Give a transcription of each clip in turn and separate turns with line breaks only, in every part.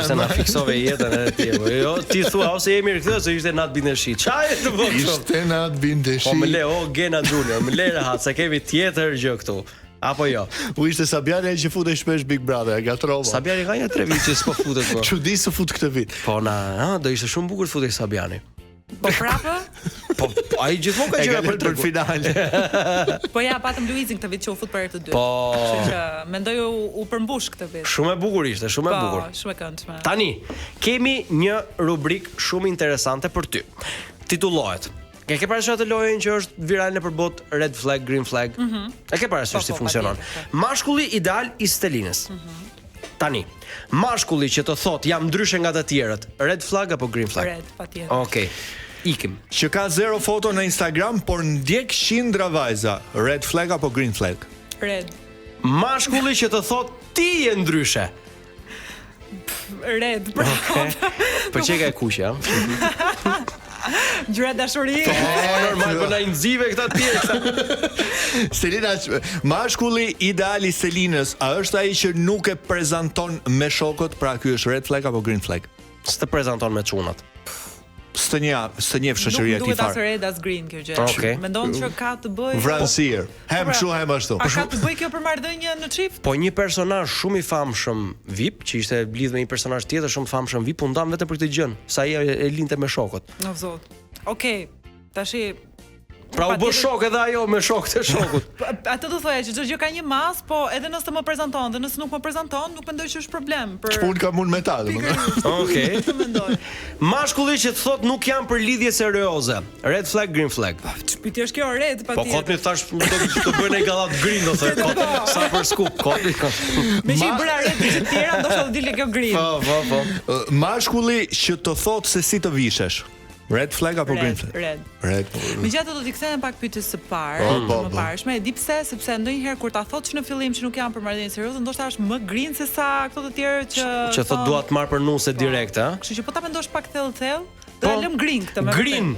Se na fiksove jetën e tjetër. Jo, ti thua ose jemi rikthyer se ishte Nat Bindeshi. Çfarë të bëj?
Ishte Nat Bindeshi.
Po më le Gena Junior, më le rehat se kemi tjetër gjë këtu. Apo jo.
U ishte Sabiani që futej shpesh Big Brother, gatrova.
Sabiani ka një 3 vite që s'po futet më.
Çudi se fut këtë vit.
Po do ishte shumë bukur të futej Sabiani.
Po prapë?
Po ai gjithmonë ka qenë
për finale.
Po ja patëm Luizin këtë vit që u fut për herë të dytë.
Po.
Kështu që mendoj u përmbush këtë vit.
Shumë e bukur ishte, shumë e bukur.
Po, shumë e këndshme.
Tani kemi një rubrik shumë interesante për ty. Titullohet E ke parasysh atë lojën që është virale nëpër botë, red flag, green flag? E ke parasysh si funksionon? Mashkulli ideal i Stelinës. Tani, mashkulli që të thot jam ndryshe nga të tjerët, red flag apo green flag?
Red, patjetër.
Okej. Ikim.
Që ka 0 foto në Instagram, por ndjek qindra vajza, red flag apo green flag?
Red.
Mashkulli që të thot ti je ndryshe.
Red.
Po çeka e kuqe, ha?
Gjyra dashurie.
Normal po na i nxive këta të tjerë.
Selina, mashkulli ideal i Selinës, a është ai që nuk e prezanton me shokët, pra ky është red flag apo green flag?
S'të prezanton me çunat.
Së njeh shoqëria
Nuk
ti
duhet as
fare.
red as green kjo gjë.
Okej.
Mendon që ka të bëjë
Vranësir. Hem kështu, hem ashtu.
A ka të bëjë kjo për marrëdhënie në çift?
Po një personazh shumë i famshëm VIP, që ishte lidh me një personazh tjetër shumë famshëm VIP, u ndan vetëm për këtë gjën, sa ai e linte me shokët.
No zot. Okej. Tashi
Pra u bë shok edhe ajo me shokët e shokut.
Atë do thoya që çdo gjë ka një mas, po edhe nëse më prezanton dhe nëse nuk më prezanton, nuk mendoj që është problem.
Ç'pun ka mund me ta, domethënë.
Okej.
Të mendoj.
Mashkulli që të thot nuk jam për lidhje serioze, red flag, green flag.
Ç'pyti është kjo red
Po
patjetër.
kot më thash do bëjnë gallat green do thoj kot sa për skup kot.
Me që i bëra red të tjera, ndoshta do dilë kjo green.
Po.
Mashkulli që të thot se si të vishesh. Red flag apo green flag?
Red.
Red.
Megjithatë do t'i kthehem pak pyetjes së parë, më parshme, e di pse, sepse ndonjëherë kur ta thotë në fillim që nuk jam për marrëdhënie serioze, ndoshta është më green se sa këto të tjerë që
thot dua të marr për nuse direkt, ha?
Kështu që po ta mendosh pak thellë, do e lëm green këtë me
Green.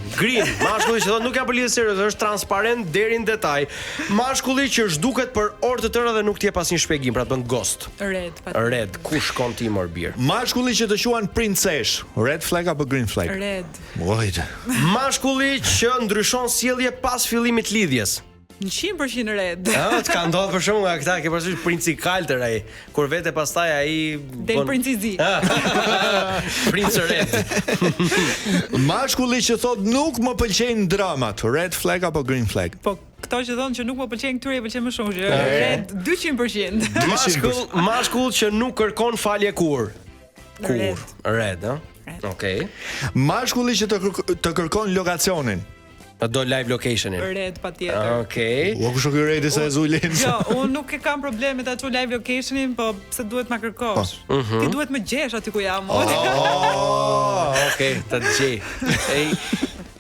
Mashkulli që thot nuk jam për lidhje serioze, është transparent deri në detaj. Mashkulli që zhduket për orë të tëra dhe nuk t'jep asnjë shpjegim, pra të bën ghost.
Red.
Red, ku shkon ti mor bir?
Mashkulli që të quan princesh, red flag apo green flag?
Red.
Vojtë.
Mashkulli që ndryshon sjellje pas fillimit lidhjes.
100% red.
Ja, të ka ndodhur për shkakun nga këta, ke parasysh princi Kalter ai, kur vete pastaj ai
Del princi zi.
Prince Red.
Mashkulli që thot nuk më pëlqejnë dramat, red flag apo green flag?
Po këto që thonë që nuk më pëlqejnë këtyre, i pëlqen më shumë që red 200%.
Mashkull që nuk kërkon falje kur. Red, ha? Okej.
Mashkulli që të kërkon lokacionin.
Do live locationin.
Red patjetër.
Okej.
U kush që redi sa e zulin.
Jo, unë nuk e kam probleme ta çoj live locationin, po pse duhet ma kërkosh? Ti duhet më gjesh aty ku jam.
Okej, ta gjej. Ej,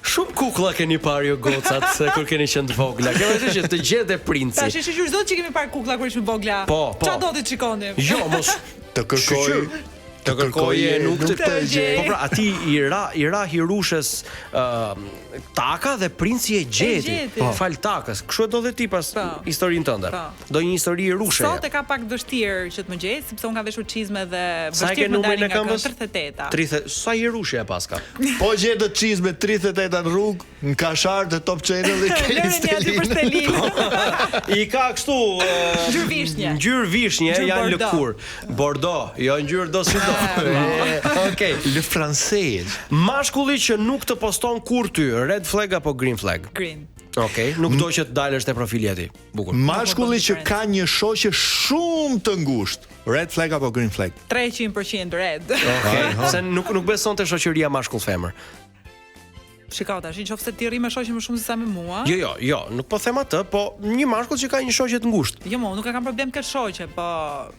shumë kukulla keni parë ju gocat se kur keni qenë të vogla. Ke vërtetë që të gjete princi.
Tash është qysh zot që kemi parë kukulla kur ishim vogla.
Po.
Çfarë do të shikonim?
Jo, mos
të kërkoj.
Të kërkoje nuk të
gjej.
Po pra, ati i ra Hirushes Taka dhe princi e gjeti. Fal Takës. Kështu e do dhe ti pas historinë tënde. Do një histori i rushe.
Sot e ka pak vështirë që të më gjej, sepse unë kam veshur çizme dhe
Sa
vështirë
ke
më
numrin
dalin
e
nga
këmbës?
38.
30. Sa Hirushe e paska?
Po gjetët çizme 38 në rrugë, në Kashar të Top Channel dhe ke Stelin.
I ka kështu ngjyrë vishnje janë lëkur. Bordeaux, jo ngjyrë do si do. Okej,
le francez.
Mashkulli që nuk të poston kur ty, red flag apo green flag?
Green.
Okej, nuk do që të dalësh te profili aty. Bukur.
Mashkulli që ka një shoqe shumë të ngushtë, red flag apo green flag?
300% red.
Okej, se nuk beson te shoqëria mashkull femër.
Shikoj tash, nëse ti rri me shoqe më shumë se sa me mua.
Jo, nuk po them atë, po një mashkull që ka një shoqe të ngushtë.
Jo, nuk e kam problem këtë shoqe, po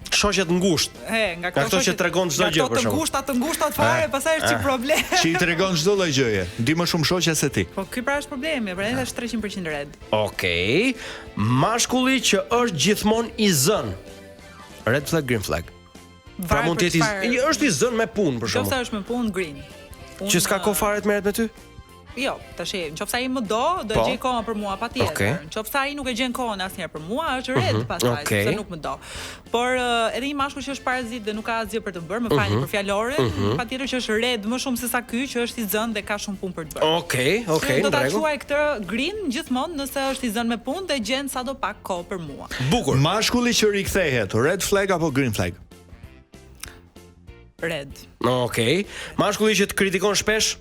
shoqe të ngushtë.
Nga këto
që tregon çdo gjë për shkak.
Të ngushta fare, pastaj është problem.
Që i tregon çdo lloj gjëje. Di më shumë shoqe se ti.
Po ky pra është problemi, pra është 300% red.
Okej. Mashkulli që është gjithmonë i zën. Red flag, green flag. Pra mund të jetë është i zën me punë për shkak.
Nëse është me punë green.
Që s'ka kohë fare të merret me ty?
Jo, tash, nëse ai më do gjej kohën për mua patjetër. Nëse ai nuk e gjen kohën asnjëherë për mua, është red pastaj, sepse nuk më do. Por edhe një mashkull që është parazit dhe nuk ka asgjë për të bërë, më falni për fjaloren, patjetër që është red më shumë se sa ky që është i zënë dhe ka shumë punë për të bërë.
Okej,
do ta quaj këtë green gjithmonë nëse është i zënë me punë dhe gjen sadopak kohë për mua.
Bukur. Mashkulli që rikthehet, red flag apo green flag?
Red.
Okej. Mashkulli që të kritikon shpesh?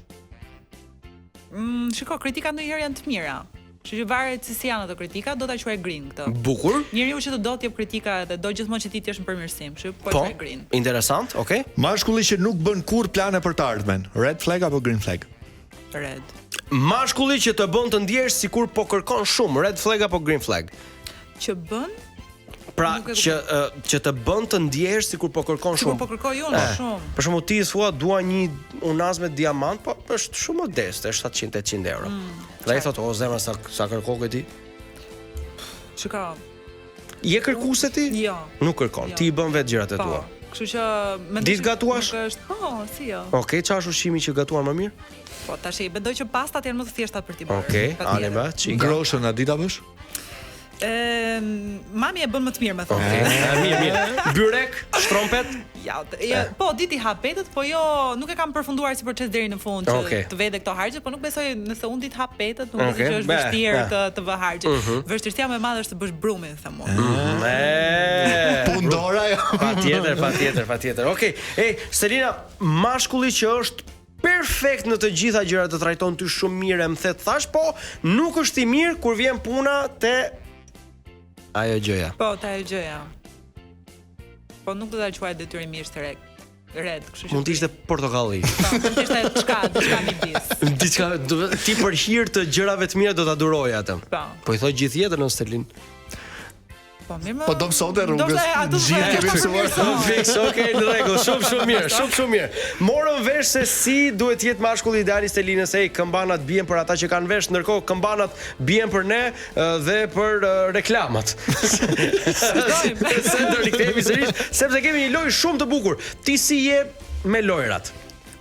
Shiko, kritika ndonjëherë janë të mira. Kështu që varet se si janë ato kritika, do ta quaj green këtë.
Bukur.
Njeriu që të do të jep kritika dhe do gjithmonë që ti të jesh në përmirësim, kështu po quaj green.
Interesant, okay.
Mashkulli që nuk bën kurrë plane për të ardhmen, red flag apo green flag?
Red.
Mashkulli që të bën të ndjesh sikur po kërkon shumë, red flag apo green flag?
Që bën?
Pra që të bën të ndjesh sikur po kërkon shumë.
Sikur po kërkoj unë shumë.
Për shembull ti thua dua një unaz me diamant, po është shumë modeste, është 700-800 euro. Dhe ai thotë, "O zemra sa kërkoj ti?"
Çka?
Je kërkuese ti?
Jo.
Nuk kërkon. Ti I bën vetë gjërat e tua.
Kështu që mendoj.
Ditë gatuash?
Po, si jo.
Okej, çfarë është ushqimi që gatuan më mirë?
Po tash mendoj që pastat janë më të thjeshta për ti bërë.
Okej, aneba, çika.
Groshën a di ta bësh?
Mami e bën më të mirë, më thonë.
Mirë. Byrek, shtrompet?
Po, diti hapetet, po jo, nuk e kam përfunduar si proces deri në fund që të vete këto harxhe, po nuk besoj nëse unë dit hapetet, nuk besoj që është vështirë të vë harxhe. Vështirësia më e madhe është të bësh brumin, them unë.
Pundora jo.
Patjetër. Okej. Selina, mashkulli që është perfekt në të gjitha gjërat të trajton ty shumë mirë, më the thash, po nuk është I mirë kur vjen puna te ajo gjëja.
Po, te ajo gjëja. Po nuk do ta quaj detyrimisht red, kështu që
mund të ishte portokalli.
Po, mund të ishte diçka midis.
Diçka ti për hir të gjërave të mira do ta duroj atë. Po I thoj gjithë jetën në Stelin.
Po do mësonte rrugës. Gjithë kemi mësuar.
Fiks, okay, në rregull, shumë mirë. Morëm vesh se si duhet jetë mashkulli ideal I Stelinës, këmbanat bien për ata që kanë vesh, ndërkohë këmbanat bien për ne dhe për reklamat. Se do rikthehemi sërish, sepse kemi një lojë shumë të bukur. Ti si je me lojrat?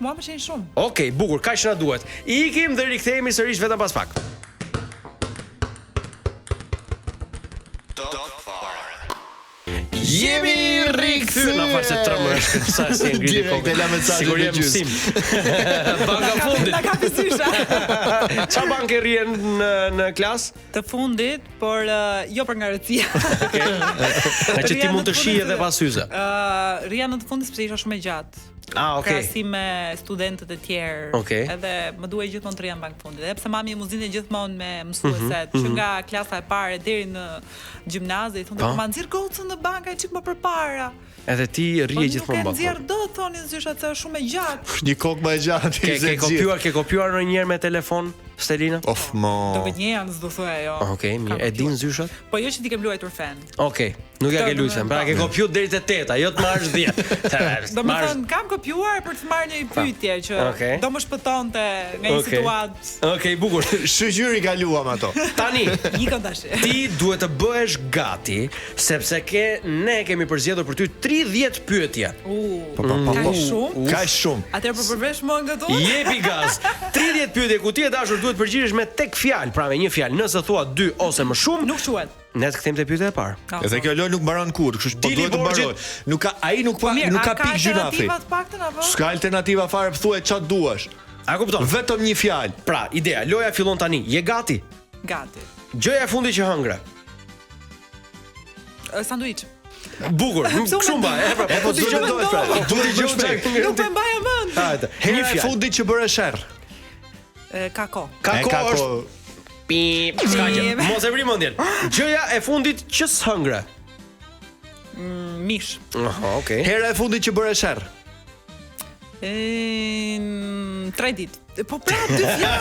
Mua më pëlqen shumë.
Okej, bukur, kaq na duhet. Ikim dhe rikthehemi sërish vetëm pas pak. Jemi rikthyer në faqe 13 sa si ngriti kokën. Sigurisht mësim. Banka fundit.
Na ka pisysha.
Çfarë bankë rrien në klas?
Të fundit, por jo për ngaracia.
Okej. Që ti mund të shih edhe pas hyze.
Rria në të fundit sepse isha shumë e gjatë.
Okej.
Krahasim me studentët e tjerë. Edhe më duhej gjithmonë të rria në bankë fundit. Edhe pse mami më nxinte gjithmonë me mësueset që nga klasa e parë deri në gjimnazi, thonë po ma nxirr gocën në bankë çik më përpara.
Edhe ti rrije gjithmonë
bankë. Po nuk e nxjerr dot thonin zysh atë shumë e gjatë.
Një kokë më e gjatë.
Ke kopjuar ndonjëherë me telefon? Stelina?
Of mo.
Do të njehan s'do thua ajo.
Okej, mirë. E din zyshat?
Po jo që ti ke luajtur fen.
Okej, nuk ja ke luajtur. Pra ke kopjuar deri te 8, jo të marrësh 10.
Domethënë kam kopjuar për të marrë një pyetje që do më shpëtonte nga një situatë.
Okej, bukur.
Shoqëri kaluam ato.
Tani,
ikëm tash.
Ti duhet të bëhesh gati sepse ne kemi përzgjedhur për ty 30 pyetje.
Kaq shumë.
Atëherë po përvesh më nga to?
Jepi gaz. 30 pyetje ku ti e dashur duhet përgjigjesh me tek fjalë, pra me një fjalë. Nëse thua 2 ose më shumë,
nuk quhet.
Ne të kthejmë te pyetja e parë.
Edhe kjo lojë nuk mbaron kurrë, kështu që po duhet të mbaroj. Nuk ka pikë gjunafi. S'ka alternativa fare, thuaj ç'a duash.
A kupton?
Vetëm një fjalë.
Pra, ideja, loja fillon tani. Je gati?
Gati.
Gjëja e fundit që hëngre.
Sanduiç.
Bukur, shumë baj.
Po duhet të dosh pra. Duhet të shpejt.
Nuk më mbaj mend.
Hajde. Një fjalë fundit që bëre sherr.
Kako.
Kako është
pip. Mos e vri mendjen. Gjëja e fundit që s'hëngre.
Mish.
Okej.
Hera e fundit që bëre sherr.
3 ditë. Po pra 2 fjalë.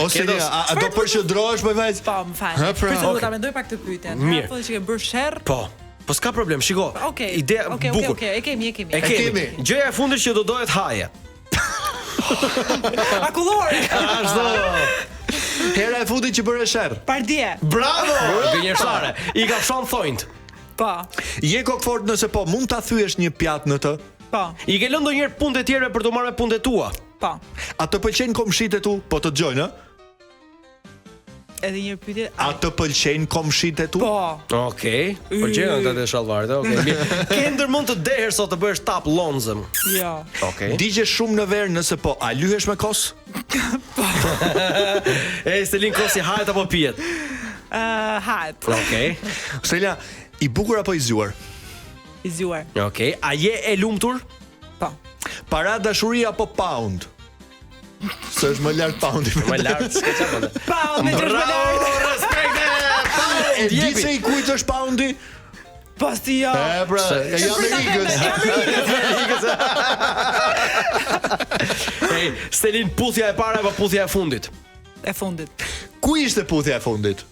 Ose a do përshëndrohesh me vajzë?
Po, më fal. Do ta mendoj pak të pyetjen.
Mirë.
Po që ke bërë sherr?
Po. Po s'ka problem, shiko. Ideja bukur.
Okej, e kemi.
Gjëja e fundit që do dohet haje.
Akullori.
Ashtu.
Hera e fundit që bëre sherr.
Pardje.
Bravo! Gënjeshtare. I ka fshon thonjt.
Po.
Je kokfort nëse po mund ta thyesh një pjatë në të?
Po.
I ke lënë ndonjëherë punë të tjera për të marrë punë tua?
Po.
A të pëlqejnë komshit e tu? Po të dëgjojnë, ë?
Edhe një pyetje.
A të pëlqejnë komshit e tu?
Po.
Okej. Pëlqejnë ata të shallvarit. Okej. Ke ndërmend të deher sot të bëhesh tap lonzëm.
Jo.
Okej.
Digje shumë në verë nëse po, a lyhesh me kos?
Stelin kosi hajt apo pijet?
Hajt.
Okej.
Selina, i bukur apo i zgjuar?
I zgjuar.
Okej. A je e lumtur?
Po.
Para dashuria apo pound? Se është më lart poundi.
Më lart, s'ka çfarë.
Pound, më lart.
Respekte.
E di se i kujt është poundi?
Po si jo.
E pra, e Amerikës.
Hey, Stelin, puthja e para apo puthja e fundit?
E fundit.
Ku ishte puthja e fundit?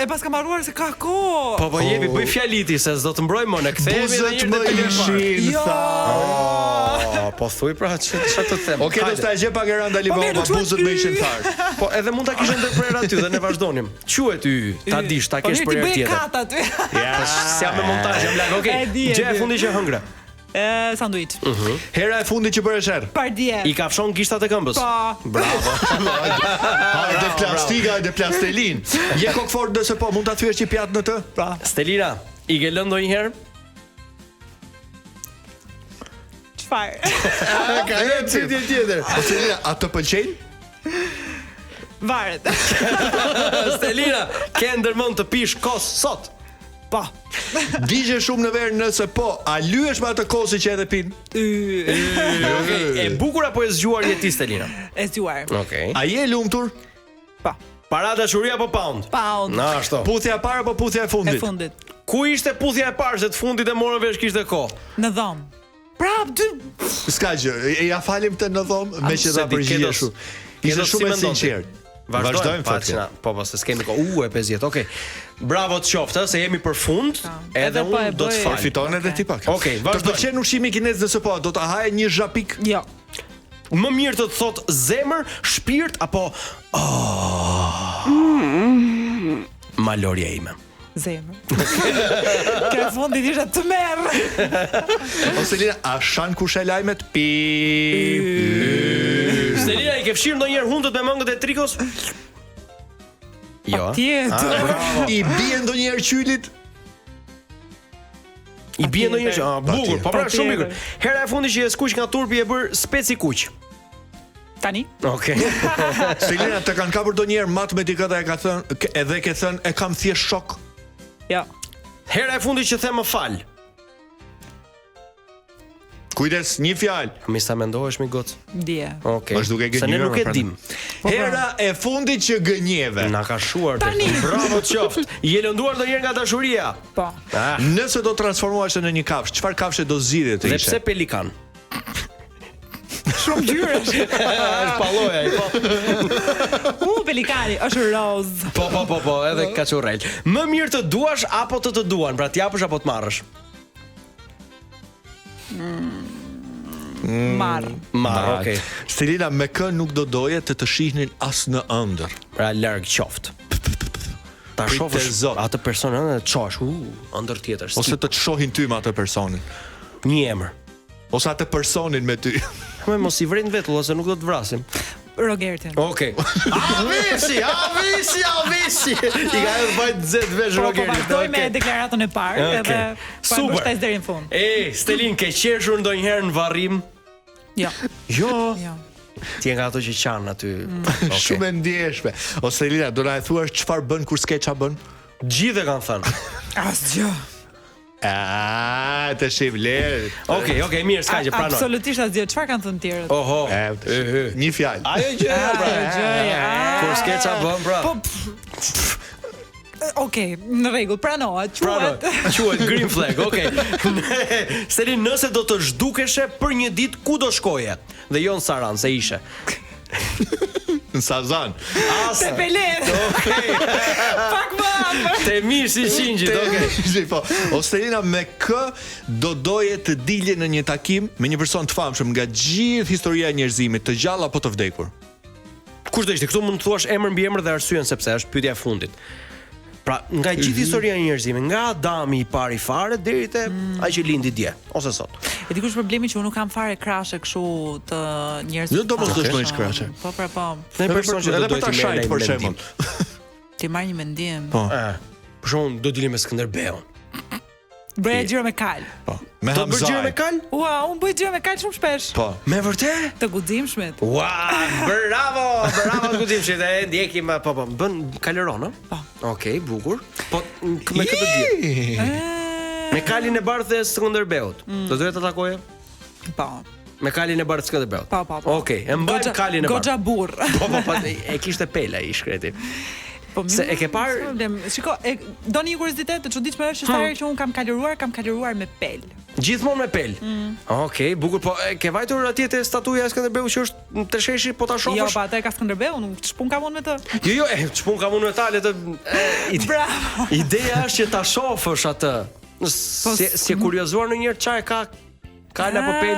E paska marruar se ka kohë.
Po jepi, bëj fjaliti se s'do të mbroj më, ne kthehemi
Buzët më ishin,
Jo.
tha.
Po thuj pra ç'të të them.
Okej, do ta gjej pak e rënda Libova, buzët më ishin fare.
Po edhe mund ta kishte ndërprer aty dhe ne vazhdonim. Quhet y, ta dish, ta kesh për herë
Ti bëj
tjetër.
kat aty.
Ja, s'jam me montazh, jam lag. Okej.
E di.
Gjë e fundit që hëngra.
Sanduiç.
Hera e fundit që bëre sherr.
Pardje.
I kafshon gishtat e këmbës.
Po.
Bravo.
Hajde plastika, hajde plastelin. Je kokfort nëse po, mund ta thyesh një pjatë në të?
Po.
Stelina, i ke lënë ndonjëherë?
Çfarë?
Ka një çështje tjetër. Po Selina, a të pëlqejnë?
Varet.
Stelina, ke ndërmend të pish kos sot?
Po.
Digje shumë në verë nëse po, a lyesh me atë kosi që edhe pin?
Okej, e bukur apo e zgjuar je ti Stelina?
E zgjuar.
Okej.
A je lumtur?
Po.
Para dashuria apo pound?
Pound.
Na ashtu.
Puthja e parë apo puthja e
E
fundit?
fundit.
Ku ishte puthja e parë se të fundit e morën vesh kishte kohë?
Në dhomë. Prap dy.
S'ka gjë, e ja falim të në dhomë me që dha përgjigje. Ishte shumë e sinqert. Vazhdojmë
fatina. Po, se s'kemi kohë. E 50. Okej. Bravo të qoftë, se jemi për fund. Edhe
Edhe po e
unë do të
bëj-
fal.
Fiton edhe ti pak.
Okej,
Të
vazhdojmë.
pëlqen ushqimi kinez nëse po, do ta haje një zhapik?
Jo.
Më mirë të thot zemër, shpirt apo malorja ime.
Zemër. Kjo e fundit ishte të merr.
Ose Lina, a shan kush e lajmet? Pi.
Stelina, i ke fshirë ndonjëherë hundët me mëngët e trikos? Jo.
Tjetër.
I bie ndonjëherë qylit?
I bie ndonjëherë. Ah, bukur, po pra shumë
Patjetër.
bukur. Hera e fundit që e skuq nga turpi e bër speci kuq.
Tani?
Okej.
Selina, të kanë kapur ndonjëherë matematikata e ka thënë edhe ke thënë e kam thjesht shok.
Jo.
Hera e fundit që them më fal.
Kujdes, një fjalë.
Mi sa mendohesh mi goc?
Dje.
Okej.
Është duke
Se ne
gënjur,
nuk e
pra.
dim.
Hera e fundit që gënjeve.
Na ka shuar
Tani.
Bravo të qoftë. Je lënduar ndonjëherë nga dashuria?
Po.
Ah,
Nëse do transformohesh në një kafshë, çfarë kafshë do zgjidhje të
dhe
ishe?
pse pelikan?
Shumë gjyresh.
Është palloja ai, po.
Pelikani, është roz.
Po, edhe kaçurrel. Më mirë të duash apo të duan, pra t'japësh apo të marrësh?
Marr.
Marr, okej.
Selina, me kë nuk do doje të shihnin as në ëndër.
Pra larg qoftë. Ta
Prit
shofësh
te Zot.
atë personin dhe të çosh, ëndër tjetër.
Ose të shohin ty me atë personin.
një emër.
Ose atë personin me ty.
Me mos i vrin vetull ose nuk do të vrasim.
Rogertin.
Okej. Avisi. I ka edhe bajt zet vesh
Po,
Rogerit.
vazhdoj me deklaratën e parë
Okej.
edhe
Super.
mbështes deri në fund.
Stelin, ke qeshur ndonjëherë në varrim?
Jo.
Jo.
Jo.
Ti je nga ato që qanë aty. Okej.
Shumë e ndjeshme. Ose Selina, do na e thuash çfarë bën kur skeça bën?
Gjithë e kanë thënë.
Asgjë.
Të shif lerë.
Okej, mirë, s'ka gjë, pranoj.
Absolutisht asgjë. Çfarë kanë thënë tjerët?
Oho.
Një fjalë.
Ajo gjë, pra.
gjëja.
Kur skeça bën, pra.
Po. Okej, në rregull, pranohet. Quhet.
Quhet green flag, okej. Stelin, nëse do të zhdukeshe për një ditë, ku do shkoje? Dhe jo në Saran, se ishe.
Në Sazan.
Te Pelet.
Okej.
Pak më afër.
Te mirë si qingjit, okej.
Po, ose Selina, me kë do doje të dilje në një takim me një person të famshëm nga gjithë historia e njerëzimit, të gjallë apo të vdekur?
Kush do ishte? Këtu mund të thuash emër mbi emër dhe arsyen sepse është pyetja e fundit. Pra, nga gjithë historia e njerëzimit, nga Adami I pari fare deri te ai që lindi dje ose sot.
E dikush problemi që unë nuk kam fare krashe kështu të njerëzve.
Jo do mos të shkojnë krashe.
Po, po.
Në person që do të
shajt për shembull.
Ti marr një mendim.
Po.
Për shembull, do dilim me Skënderbeun.
Bëj gjëra me kal.
Po. Me
Do bëj gjëra me
Hamzaj.
kal?
Ua, unë bëj gjëra me kal shumë shpesh.
Po.
Me vërtet?
Të guximshmit.
Ua, bravo, bravo të guximshit. E ndjekim po, bën kaleron, ëh?
Po.
Okej, bukur. Po me këtë ditë. Me kalin e bardhë të Skënderbeut. Do doja të takoje?
Po.
Me kalin e bardhë të Skënderbeut.
Po.
Okej, e mbaj kalin e bardhë.
Goxha burr.
Po, e kishte pela I shkreti.
Po,
Se e ke parë?
Problem. Shiko, doni një kuriozitet të çuditshme është sa herë që un kam kaluar me pel.
Gjithmonë me pel. Okej, bukur, po e ke vajtur atje te statuja e Skënderbeut që është te sheshi, po ta shohësh?
Jo, pa atë ka Skënderbeu, nuk çpun kam unë me të.
Jo, çpun kam unë me ta le të
Bravo.
Ideja është që ta shohësh atë. Si e kuriozuar ndonjëherë çfarë ka apo pel?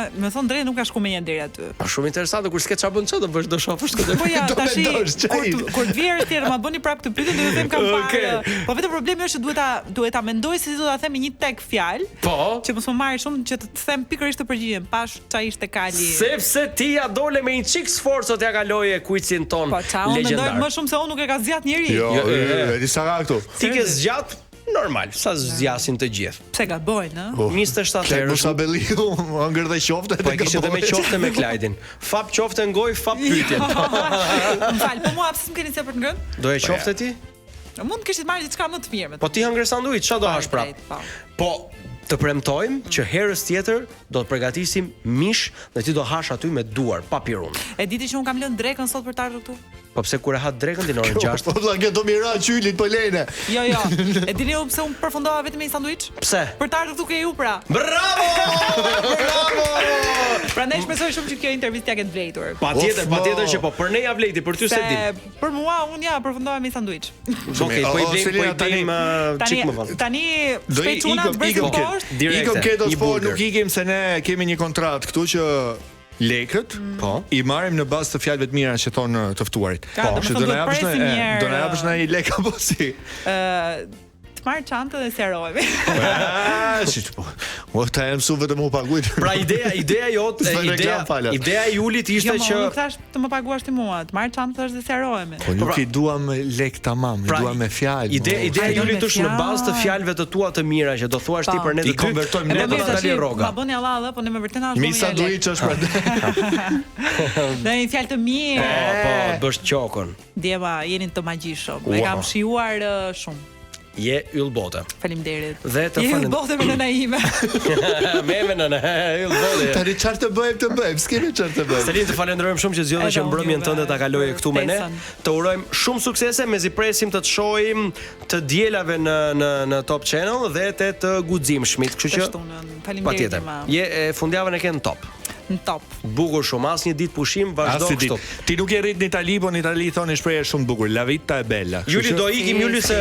Më thon drejt nuk ka shku me një deri aty.
Po shumë interesante kur s'ke çfarë bën çfarë do bësh do shohësh këtë.
Po ja,
Do
tash
mendosh, çaj.
kur të vjerë tjetër ma bëni prapë këtë pyetje do ju them kam parë. Po vetëm problemi është që duhet ta mendoj se si do ta them në një tek fjalë.
Po.
Që mos më marrë shumë që të them pikërisht të përgjigjem. Pash çfarë ishte kali.
Sepse ti ja dole me një çik sforcot ja kaloje kuicin ton
Po çfarë unë mendoj
legjendar.
më shumë se unë nuk e ka zgjat njëri.
Jo, disa ka këtu.
Ti ke zgjat normal, sa zgjasin të gjithë.
Pse gabojnë, ë?
27 herë.
Musabelliu ëngër dhe qofte.
Po e kishte edhe me qofte me Klajdin. Fap qofte në gojë, fap pyetjen.
Më fal, po mua pse më keni se për të ngrënë?
Do e qofte ti?
Mund të kishit marrë diçka më të mirë me të.
Po ti hëngër sanduiç, çfarë do hash prap? Po të premtojmë që herës tjetër do të përgatisim mish dhe ti do hash aty me duar, pa pirun.
E diti që un kam lënë drekën sot për të ardhur këtu?
Po pse kur e ha drekën din orën 6?
Po valla që do mira qylit po lene.
Jo. E dini ju pse un përfundova vetëm me një sanduiç?
Pse?
Për të ardhur këtu ke ju pra.
Bravo! Bravo!
Prandaj shpresoj shumë që kjo intervistë ja ketë vlerëtur.
Patjetër që po, për ne ja vleti, për ty se din.
Për mua un ja përfundova me një sanduiç.
Okej, po I blejm çik më vonë.
Tani
Do
shpejt çuna të bëj poshtë.
Ikëm ketos po nuk ikim se ne kemi një kontratë këtu që lekët I marrim në bazë të fjalëve të mira që thonë të ftuarit.
Po,
do na japësh në një lek apo si?
Të marr çantën dhe serohemi.
Si po. O ta jam su vetëm u paguajt.
Pra ideja jote, ideja e Julit ishte që
nuk thash të më paguash ti mua, të marr çantën dhe serohemi.
Po nuk I duam lek tamam, I duam me fjalë.
Ideja e Julit është në bazë të fjalëve të tua të mira që do thuash ti për ne të dy.
Konvertojmë
ne do ta dalë rroga.
Ma bëni Allah, po ne më vërtet na është.
Mi sanduiç është pra.
Dhe një fjalë të mirë.
Po, bësh qokën.
Djeva, jeni të magjishëm. E kam shijuar shumë.
Je yllbote.
Faleminderit.
Dhe të
Je yllbote me nëna ime.
Me nëna, yllbote.
Tani çfarë të bëjmë, s'kemi çfarë të bëjmë.
Selin, të falenderojmë shumë që zgjodhe që mbrëmjen tënde ta kaloje këtu me ne. Të urojmë shumë suksese, mezi presim të shohim të dielave në Top Channel dhe të guximshmit, kështu që
faleminderit.
Je fundjavën e ke në top.
Në top.
Bukur shumë, asnjë ditë pushim, vazhdo kështu.
Ti nuk je rrit në Itali, po në Itali thonë shprehje shumë bukur, la vita è bella.
Juli do ikim, Juli se